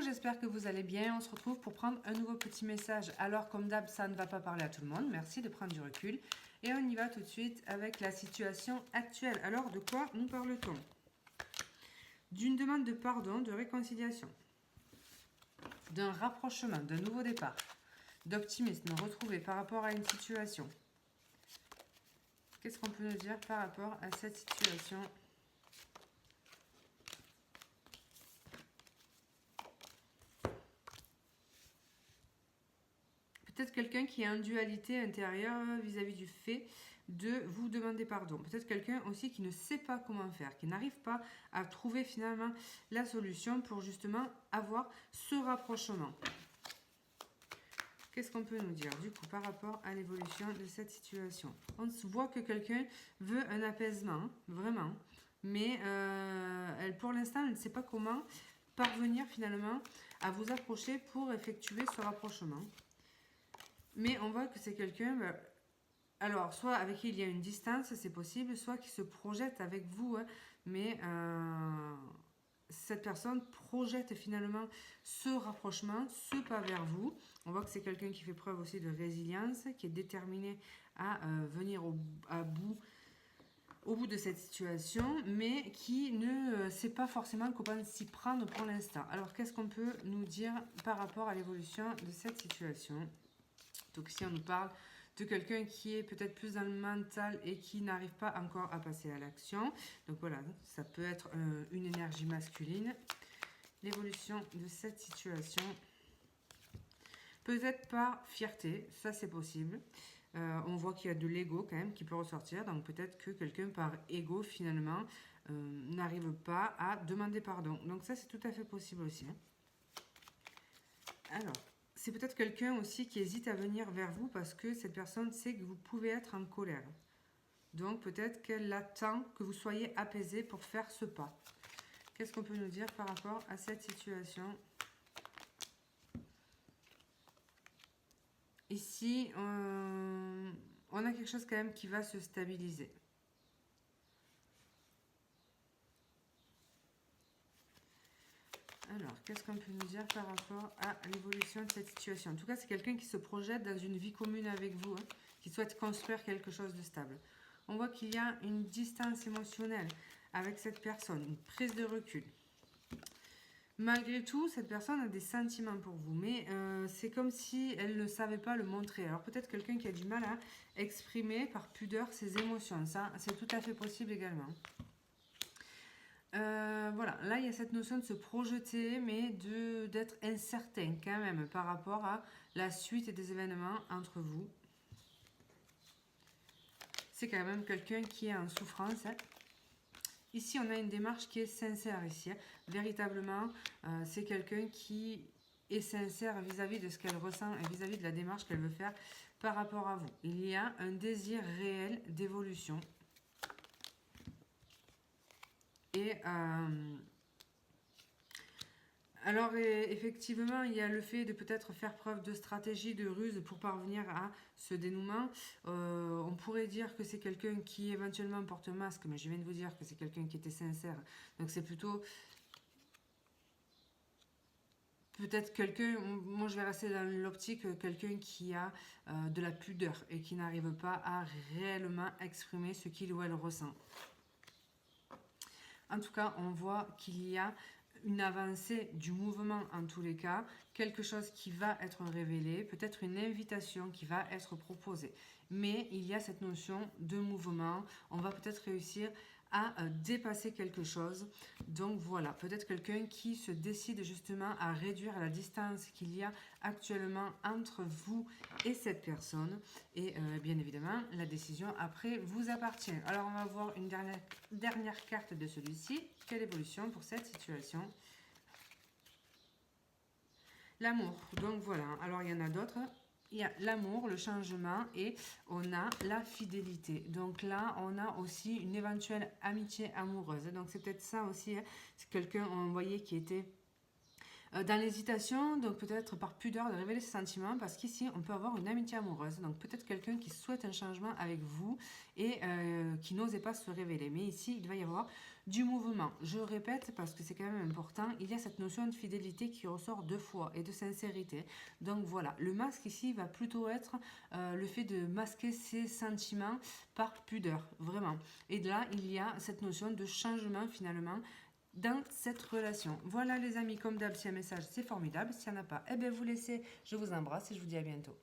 j'espère que vous allez bien. On se retrouve pour prendre un nouveau petit message. Alors, comme d'hab, ça ne va pas parler à tout le monde. Merci de prendre du recul. Et on y va tout de suite avec la situation actuelle. Alors, de quoi nous parle-t-on? D'une demande de pardon, de réconciliation, d'un rapprochement, d'un nouveau départ, d'optimisme retrouvé par rapport à une situation. Qu'est-ce qu'on peut nous dire par rapport à cette situation ? Peut-être quelqu'un qui est en dualité intérieure vis-à-vis du fait de vous demander pardon. Peut-être quelqu'un aussi qui ne sait pas comment faire, qui n'arrive pas à trouver finalement la solution pour justement avoir ce rapprochement. Qu'est-ce qu'on peut nous dire du coup par rapport à l'évolution de cette situation? On voit que quelqu'un veut un apaisement, vraiment, mais elle, pour l'instant, elle ne sait pas comment parvenir finalement à vous approcher pour effectuer ce rapprochement. Mais on voit que c'est quelqu'un, alors soit avec qui il y a une distance, c'est possible, soit qui se projette avec vous, hein, mais cette personne projette finalement ce rapprochement, ce pas vers vous. On voit que c'est quelqu'un qui fait preuve aussi de résilience, qui est déterminé à venir au bout de cette situation, mais qui ne sait pas forcément comment s'y prendre pour l'instant. Alors qu'est-ce qu'on peut nous dire par rapport à l'évolution de cette situation ? Donc ici on nous parle de quelqu'un qui est peut-être plus dans le mental et qui n'arrive pas encore à passer à l'action. Donc voilà, ça peut être une énergie masculine. L'évolution de cette situation, peut-être par fierté, ça c'est possible. On voit qu'il y a de l'ego quand même qui peut ressortir. Donc peut-être que quelqu'un par ego finalement n'arrive pas à demander pardon. Donc ça c'est tout à fait possible aussi. Alors, c'est peut-être quelqu'un aussi qui hésite à venir vers vous parce que cette personne sait que vous pouvez être en colère. Donc peut-être qu'elle attend que vous soyez apaisé pour faire ce pas. Qu'est-ce qu'on peut nous dire par rapport à cette situation ? Ici, on a quelque chose quand même qui va se stabiliser. Alors, qu'est-ce qu'on peut nous dire par rapport à l'évolution de cette situation? En tout cas, c'est quelqu'un qui se projette dans une vie commune avec vous, hein, qui souhaite construire quelque chose de stable. On voit qu'il y a une distance émotionnelle avec cette personne, une prise de recul. Malgré tout, cette personne a des sentiments pour vous, mais c'est comme si elle ne savait pas le montrer. Alors peut-être quelqu'un qui a du mal à exprimer par pudeur ses émotions. Ça, c'est tout à fait possible également. Voilà, là il y a cette notion de se projeter, mais d'être incertain quand même par rapport à la suite des événements entre vous. C'est quand même quelqu'un qui est en souffrance. Hein. Ici, on a une démarche qui est sincère ici. Hein. Véritablement, c'est quelqu'un qui est sincère vis-à-vis de ce qu'elle ressent et vis-à-vis de la démarche qu'elle veut faire par rapport à vous. Il y a un désir réel d'évolution. Et alors effectivement, il y a le fait de peut-être faire preuve de stratégie, de ruse pour parvenir à ce dénouement. On pourrait dire que c'est quelqu'un qui éventuellement porte un masque, mais je viens de vous dire que c'est quelqu'un qui était sincère. Donc c'est plutôt peut-être quelqu'un, moi je vais rester dans l'optique, quelqu'un qui a de la pudeur et qui n'arrive pas à réellement exprimer ce qu'il ou elle ressent. En tout cas, on voit qu'il y a une avancée du mouvement en tous les cas, quelque chose qui va être révélé, peut-être une invitation qui va être proposée. Mais il y a cette notion de mouvement, on va peut-être réussir à dépasser quelque chose. Donc voilà, peut-être quelqu'un qui se décide justement à réduire la distance qu'il y a actuellement entre vous et cette personne. Et bien évidemment, la décision après vous appartient. Alors on va voir une dernière carte de celui-ci. Quelle évolution pour cette situation? L'amour. Donc voilà, alors il y en a d'autres. Il y a l'amour, le changement et on a la fidélité. Donc là, on a aussi une éventuelle amitié amoureuse. Donc c'est peut-être ça aussi. Hein. C'est quelqu'un, on voyait, qui était dans l'hésitation, donc peut-être par pudeur de révéler ses sentiments, parce qu'ici, on peut avoir une amitié amoureuse. Donc peut-être quelqu'un qui souhaite un changement avec vous et qui n'osait pas se révéler. Mais ici, il va y avoir du mouvement. Je répète parce que c'est quand même important, il y a cette notion de fidélité qui ressort 2 fois et de sincérité. Donc voilà, le masque ici va plutôt être le fait de masquer ses sentiments par pudeur, vraiment. Et là, il y a cette notion de changement finalement dans cette relation. Voilà les amis, comme d'hab, si un message c'est formidable, s'il n'y en a pas, eh bien vous laissez, je vous embrasse et je vous dis à bientôt.